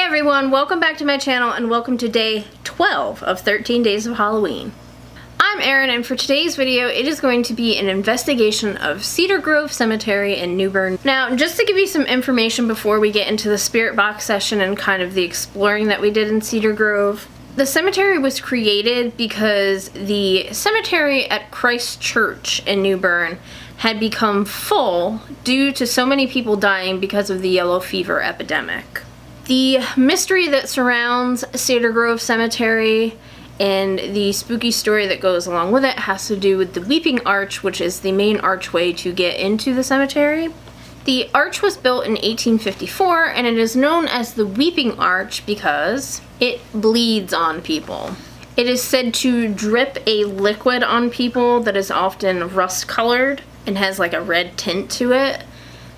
everyone, welcome back to my channel and welcome to day 12 of 13 Days of Halloween. I'm Erin, and for today's video it is going to be an investigation of Cedar Grove Cemetery in New Bern. Now, just to give you some information before we get into the spirit box session and kind of the exploring that we did in Cedar Grove, the cemetery was created because the cemetery at Christ Church in New Bern had become full due to so many people dying because of the yellow fever epidemic. The mystery that surrounds Cedar Grove Cemetery and the spooky story that goes along with it has to do with the Weeping Arch, which is the main archway to get into the cemetery. The arch was built in 1854 and it is known as the Weeping Arch because it bleeds on people. It is said to drip a liquid on people that is often rust colored and has like a red tint to it.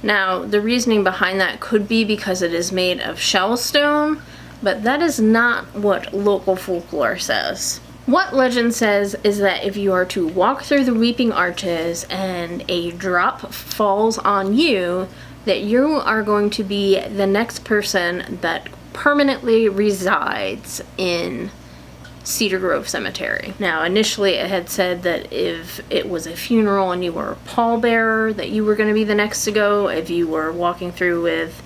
Now, the reasoning behind that could be because it is made of shell stone, but that is not what local folklore says. What legend says is that if you are to walk through the Weeping Arches and a drop falls on you, that you are going to be the next person that permanently resides in Cedar Grove Cemetery. Now, initially it had said that if it was a funeral and you were a pallbearer, that you were going to be the next to go if you were walking through with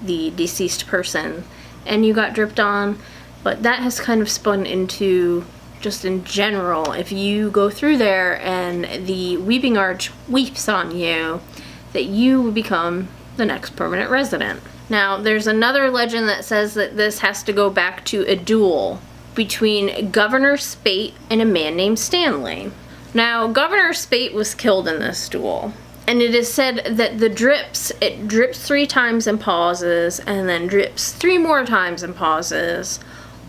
the deceased person and you got dripped on. But that has kind of spun into just in general, if you go through there and the Weeping Arch weeps on you, that you will become the next permanent resident. Now, there's another legend that says that this has to go back to a duel between Governor Spate and a man named Stanley. Now, Governor Spate was killed in this duel, and it is said that it drips 3 times and pauses, and then drips 3 more times and pauses,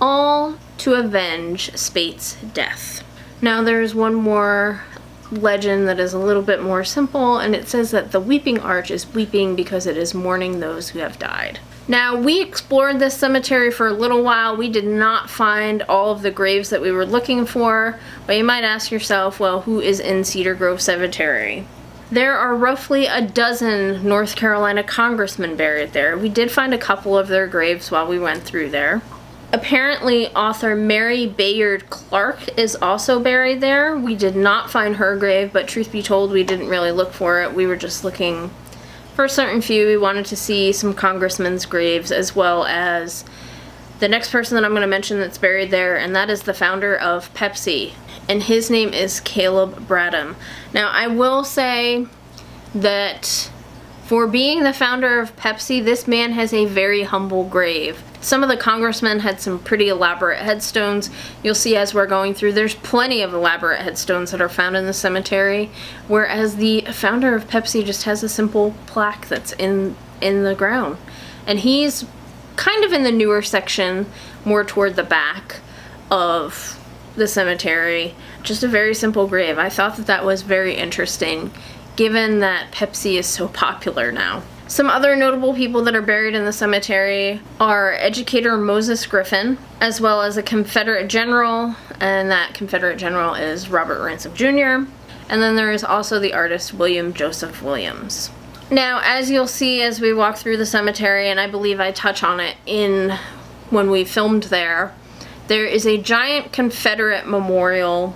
all to avenge Spate's death. Now, there's one more legend that is a little bit more simple, and it says that the Weeping Arch is weeping because it is mourning those who have died. Now, we explored this cemetery for a little while. We did not find all of the graves that we were looking for, but you might ask yourself, well, who is in Cedar Grove Cemetery? There are roughly a dozen North Carolina congressmen buried there. We did find a couple of their graves while we went through there. Apparently, author Mary Bayard Clark is also buried there. We did not find her grave, but truth be told, we didn't really look for it. We were just looking for a certain few. We wanted to see some congressmen's graves, as well as the next person that I'm going to mention that's buried there, and that is the founder of Pepsi, and his name is Caleb Bradham. Now, I will say that for being the founder of Pepsi, this man has a very humble grave. Some of the congressmen had some pretty elaborate headstones. You'll see as we're going through, there's plenty of elaborate headstones that are found in the cemetery, whereas the founder of Pepsi just has a simple plaque that's in the ground. And he's kind of in the newer section, more toward the back of the cemetery. Just a very simple grave. I thought that that was very interesting, given that Pepsi is so popular now. Some other notable people that are buried in the cemetery are educator Moses Griffin, as well as a Confederate general, and that Confederate general is Robert Ransom Jr. And then there is also the artist William Joseph Williams. Now, as you'll see as we walk through the cemetery, and I believe I touch on it when we filmed there, there is a giant Confederate memorial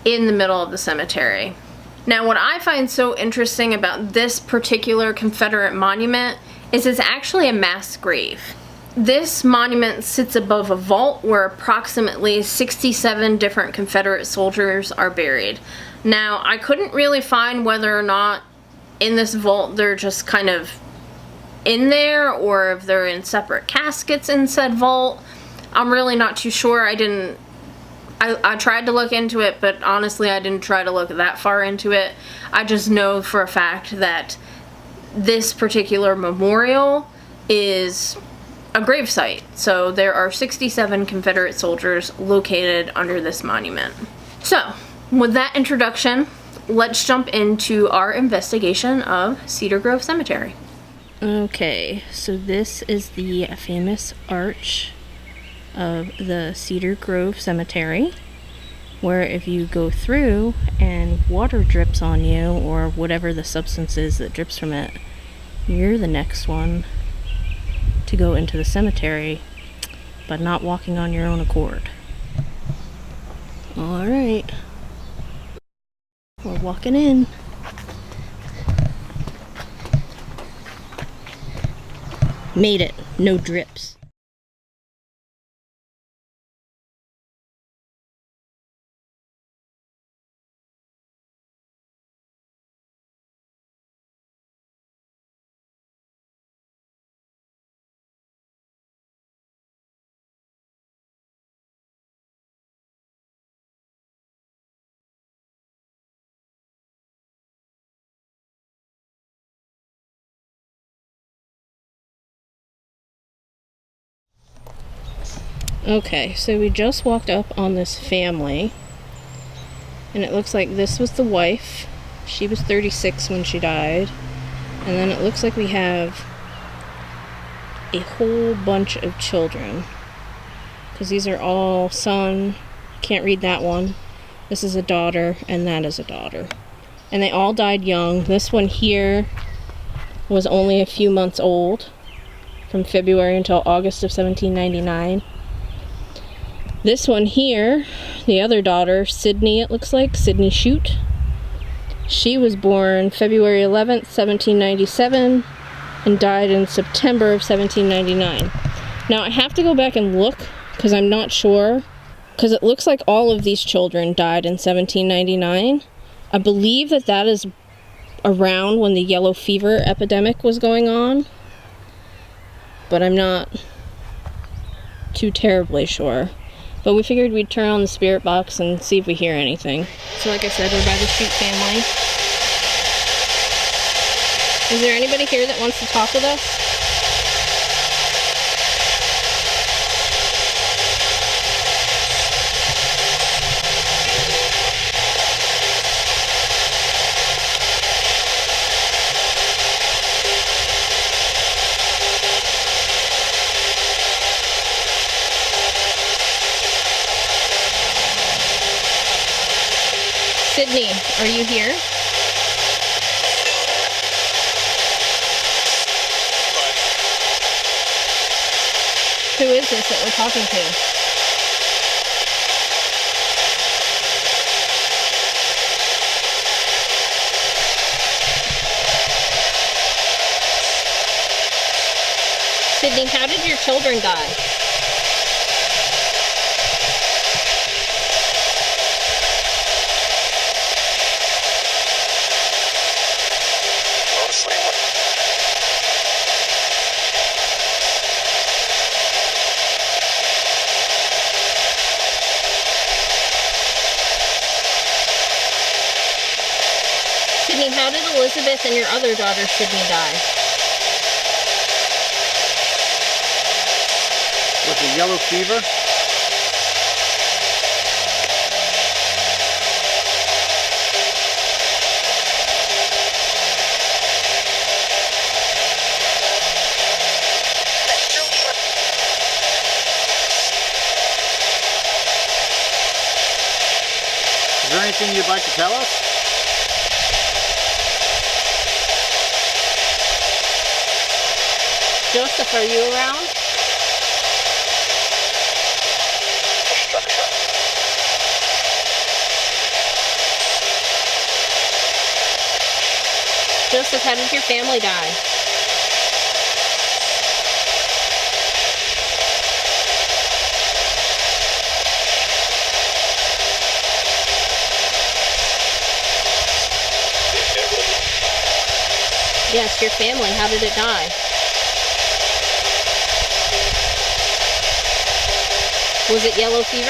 in the middle of the cemetery. Now, what I find so interesting about this particular Confederate monument is it's actually a mass grave. This monument sits above a vault where approximately 67 different Confederate soldiers are buried. Now, I couldn't really find whether or not in this vault they're just kind of in there, or if they're in separate caskets in said vault. I'm really not too sure. I tried to look into it, but honestly I didn't try to look that far into it. I just know for a fact that this particular memorial is a gravesite. So there are 67 Confederate soldiers located under this monument. So, with that introduction, let's jump into our investigation of Cedar Grove Cemetery. Okay, so this is the famous arch of the Cedar Grove Cemetery, where if you go through and water drips on you, or whatever the substance is that drips from it, you're the next one to go into the cemetery, but not walking on your own accord. Alright. We're walking in. Made it. No drips. Okay, so we just walked up on this family, and it looks like this was the wife. She was 36 when she died, and then it looks like we have a whole bunch of children, because these are all son. Can't read that one. This is a daughter, and that is a daughter, and they all died young. This one here was only a few months old, from February until August of 1799. This one here, the other daughter, Sydney, it looks like, Sydney Shute. She was born February 11th, 1797, and died in September of 1799. Now, I have to go back and look, because I'm not sure, because it looks like all of these children died in 1799. I believe that that is around when the yellow fever epidemic was going on, but I'm not too terribly sure. But we figured we'd turn on the spirit box and see if we hear anything. So like I said, we're by the Shute family. Is there anybody here that wants to talk with us? Sydney, are you here? Who is this that we're talking to? Sydney, how did your children die? Sydney, how did Elizabeth and your other daughter, Sydney, die? With the yellow fever? Is there anything you'd like to tell us? Joseph, are you around? Joseph, how did your family die? Yes, your family, how did it die? Was it yellow fever?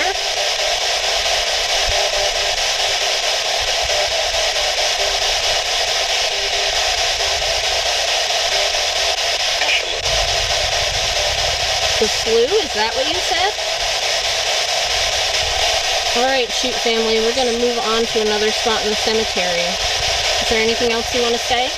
The flu? Is that what you said? Alright, Shute family, we're going to move on to another spot in the cemetery. Is there anything else you want to say?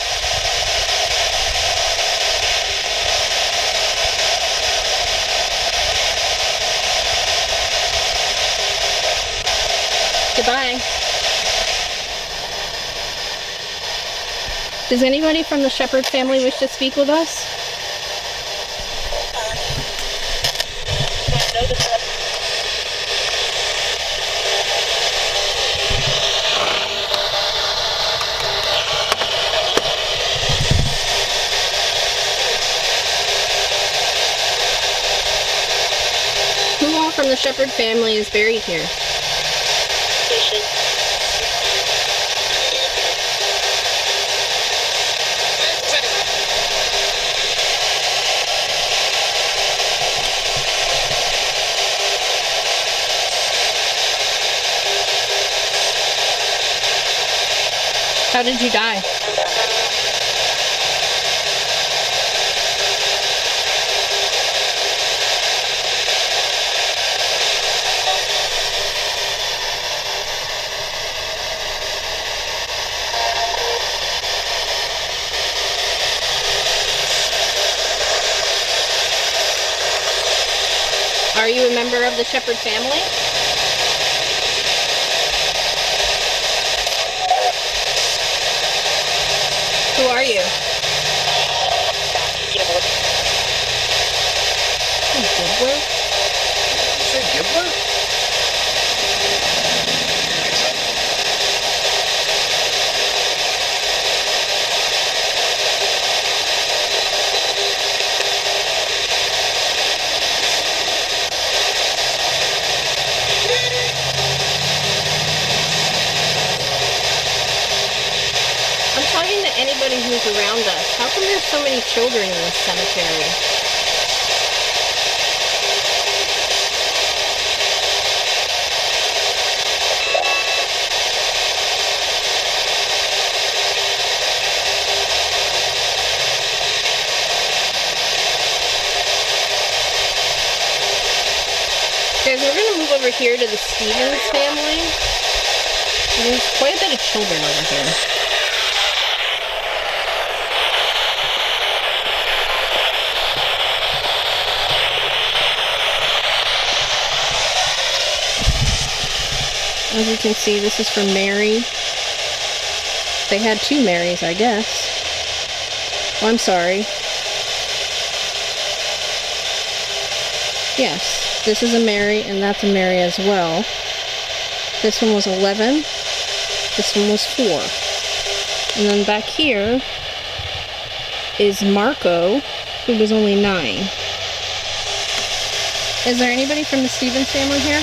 Goodbye. Does anybody from the Shepherd family wish to speak with us? Shepherd family is buried here. How did you die? Are you a member of the Shepherd family? Who are you? Gibbler. Gibbler? Did you say Gibbler? I'm talking to anybody who's around us. How come there's so many children in this cemetery? Guys, we're going to move over here to the Stevens family. There's quite a bit of children over here. As you can see, this is for Mary. They had two Marys, I guess. Oh, I'm sorry. Yes, this is a Mary, and that's a Mary as well. This one was 11. This one was 4. And then back here is Marco, who was only 9. Is there anybody from the Stevens family here?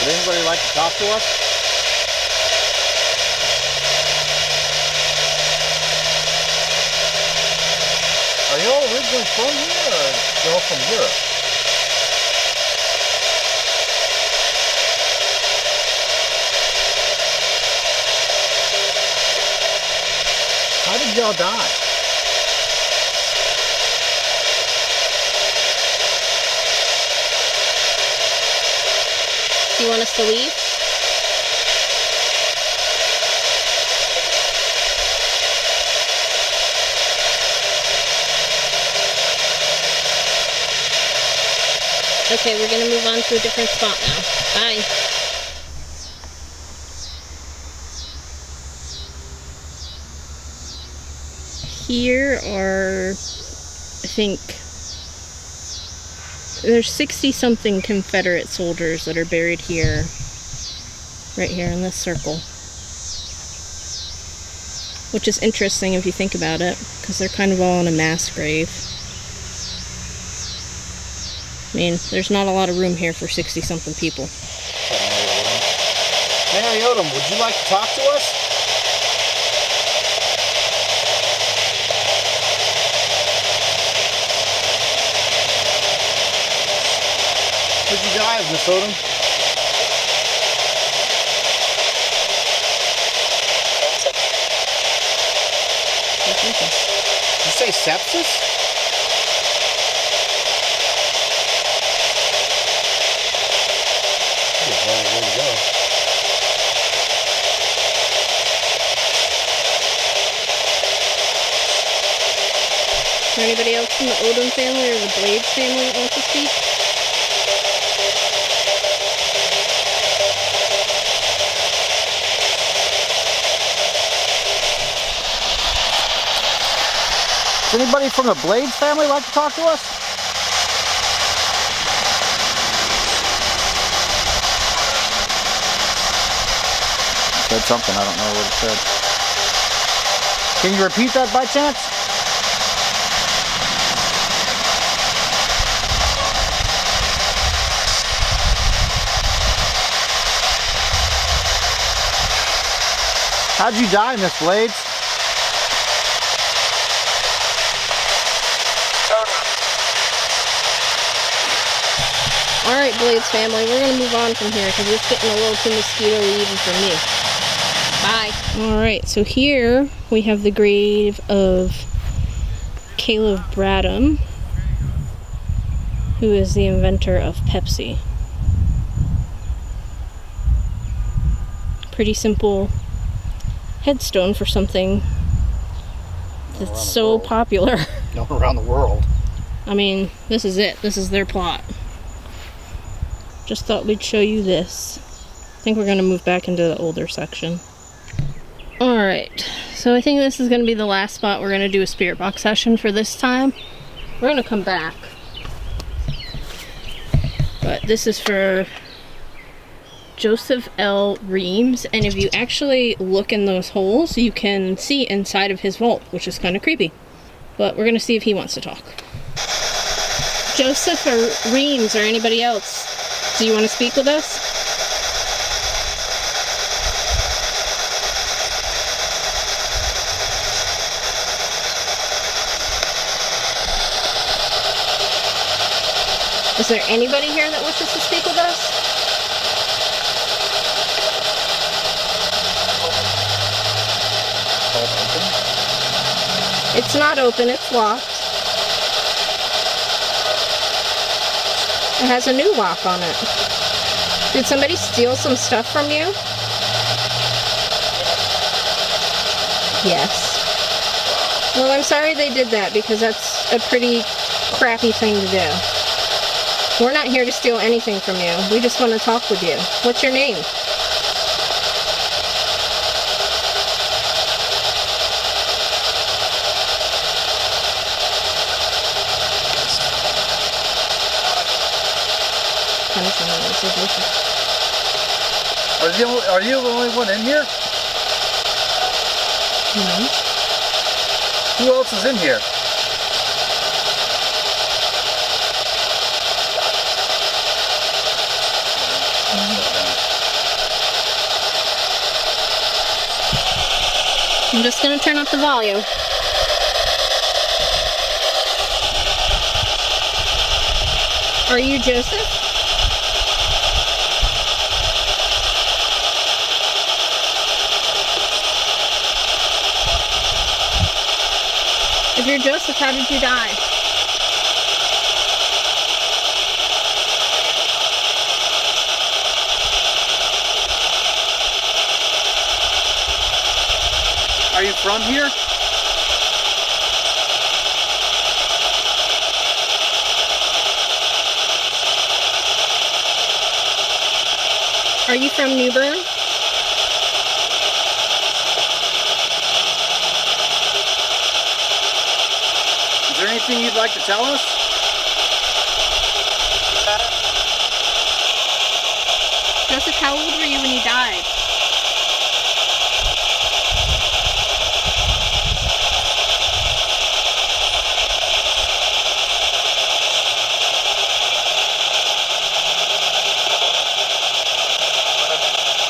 Would anybody like to talk to us? Are you all originally from here, or you're all from Europe? How did y'all die? Do you want us to leave? Okay, we're going to move on to a different spot now. Bye. Here are, I think, there's 60-something Confederate soldiers that are buried here, right here in this circle. Which is interesting if you think about it, because they're kind of all in a mass grave. I mean, there's not a lot of room here for 60-something people. Mary Odom, would you like to talk to us? Where'd you die, Miss Odom? Did you say sepsis? Where to go? Is there anybody else from the Odom family or the Blades family that wants to speak? Does anybody from the Blades family like to talk to us? Said something, I don't know what it said. Can you repeat that by chance? How'd you die, Miss Blades? Alright, Blades family, we're going to move on from here because it's getting a little too mosquito-y even for me. Bye. Alright, so here we have the grave of Caleb Bradham, who is the inventor of Pepsi. Pretty simple headstone for something that's so popular. Known around the world. I mean, this is it. This is their plot. Just thought we'd show you this. I think we're going to move back into the older section. Alright, so I think this is going to be the last spot we're going to do a spirit box session for this time. We're going to come back. But this is for Joseph L. Reyes, and if you actually look in those holes, you can see inside of his vault, which is kind of creepy. But we're going to see if he wants to talk. Joseph or Reyes or anybody else, do you want to speak with us? Is there anybody here that wishes to speak with us? It's not open, it's locked. It has a new lock on it. Did somebody steal some stuff from you? Yes. Well, I'm sorry they did that because that's a pretty crappy thing to do. We're not here to steal anything from you. We just want to talk with you. What's your name? Are you the only one in here? Mm-hmm. Who else is in here? I'm just going to turn up the volume. Are you Joseph? If you're Joseph, how did you die? Are you from here? Are you from New Bern? Is there anything you'd like to tell us? Joseph, how old were you when you died?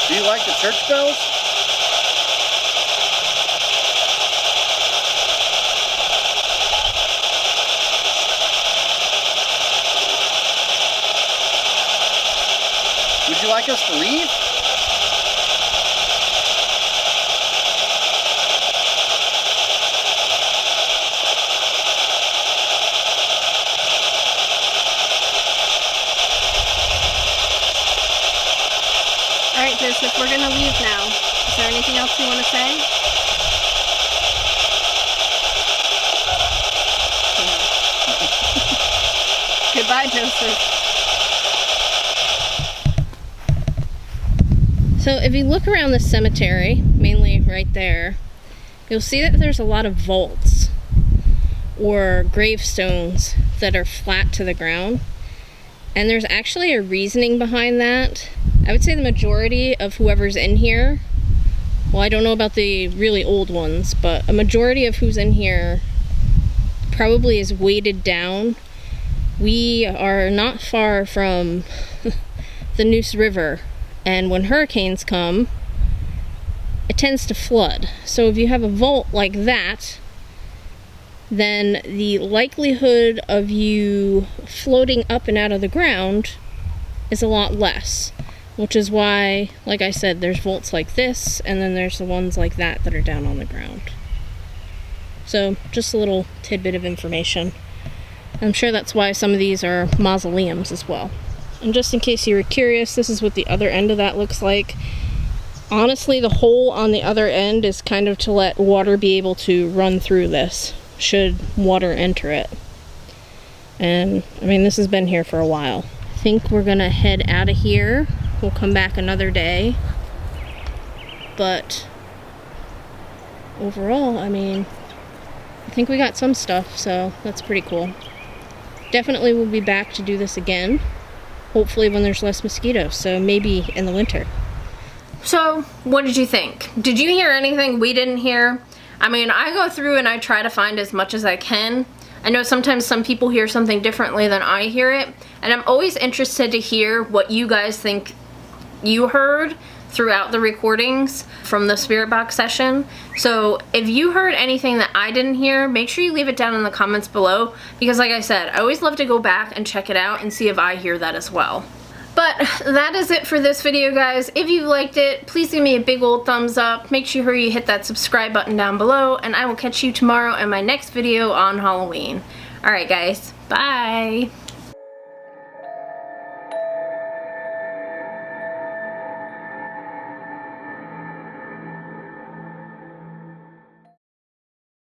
Do you like the church bells? Would you like us to leave? Alright, Joseph, we're gonna leave now. Is there anything else you want to say? Goodbye, Joseph. So if you look around the cemetery, mainly right there, you'll see that there's a lot of vaults or gravestones that are flat to the ground. And there's actually a reasoning behind that. I would say the majority of whoever's in here well, I don't know about the really old ones, but a majority of who's in here probably is weighted down. We are not far from the Neuse River, and when hurricanes come, it tends to flood. So if you have a vault like that, then the likelihood of you floating up and out of the ground is a lot less, which is why, like I said, there's vaults like this, and then there's the ones like that that are down on the ground. So just a little tidbit of information. I'm sure that's why some of these are mausoleums as well. And just in case you were curious, this is what the other end of that looks like. Honestly, the hole on the other end is kind of to let water be able to run through this, should water enter it. And, I mean, this has been here for a while. I think we're gonna head out of here. We'll come back another day. But, overall, I mean, I think we got some stuff, so that's pretty cool. Definitely we'll be back to do this again. Hopefully when there's less mosquitoes, so maybe in the winter. So, what did you think? Did you hear anything we didn't hear? I mean, I go through and I try to find as much as I can. I know sometimes some people hear something differently than I hear it, and I'm always interested to hear what you guys think you heard throughout the recordings from the Spirit Box session. So if you heard anything that I didn't hear, make sure you leave it down in the comments below, because like I said, I always love to go back and check it out and see if I hear that as well. But that is it for this video, guys. If you liked it, please give me a big old thumbs up. Make sure you hit that subscribe button down below, and I will catch you tomorrow in my next video on Halloween. Alright guys, bye!